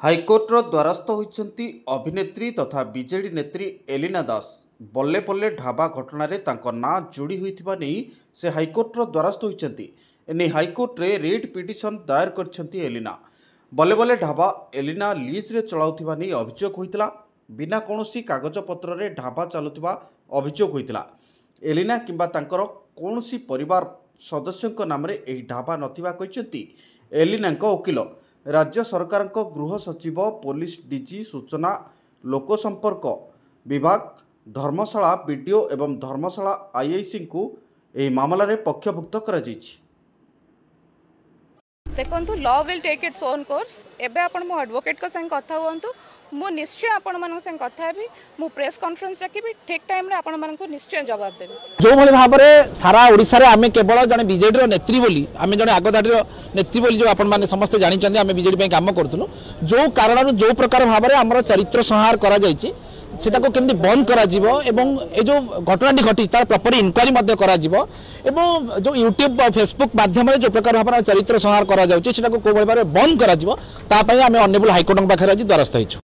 हाइकोर्टर द्वारस्थ होइछन्ति अभिनेत्री तथा बीजेडी नेत्री एलिना दास। बल्ले बल्ले ढाबा घटना तांको ना जोड़ी होइथिबा नै से हाइकोर्टर द्वारस्थ होइछन्ति। एने हाइकोर्ट रे रिट पिटिशन दायर करछन्ति एलिना। बल्ले बल्ले ढाबा एलिना लीज रे चलाउथिबा नै अभियोग होइतला। बिना कोनोसी कागज पत्र रे ढाबा चालुथिबा अभियोग होइतला। एलिना किंबा तांकर कोनोसी परिवार सदस्यଙ୍କ नामरे एही ढाबा नथिबा कहिसन्ति एलिनाଙ୍କ वकील। राज्य सरकार गृह सचिव पुलिस डीजी सूचना लोक संपर्क विभाग धर्मशाला बीडीओ एवं धर्मशाला आईआईसी को एही मामला पक्षभुक्त करा जायछि। देखो law will take its own course. एबे आपण मो एडवोकेट को संग कथा हुंतु, मु निश्चय आपण मन संग कथा हेबी, मु प्रेस कॉन्फ्रेंस रखिबी, ठीक टाइम रे आपण मन को निश्चय जवाब देबी। जो भली भाव में सारा ओडिसा रे आमे केवल जने बीजेडी रो नेत्री बोली, आमे जने आगदाडी रो नेत्री बोली जो आपण माने समस्त जानि चंदी आमे बीजेडी पे काम करथुनु। जो कारण जो प्रकार भाव में हमर चरित्र संहार करा जायछि सेटा को केमती बंद करा जिवो एवं ए जो घटनाटी घटी तार प्रॉपर इंक्वायरी मध्य करा जिवो एवं जो यूट्यूब और फेसबुक माध्यम जो प्रकार भाव में चरित्र संहार करा जाउछि सेटा को को भाव में बंद करा जिवो ता पई आमे ऑनरेबल हाईकोर्ट पाखरे आज द्वारस्थ होइछु।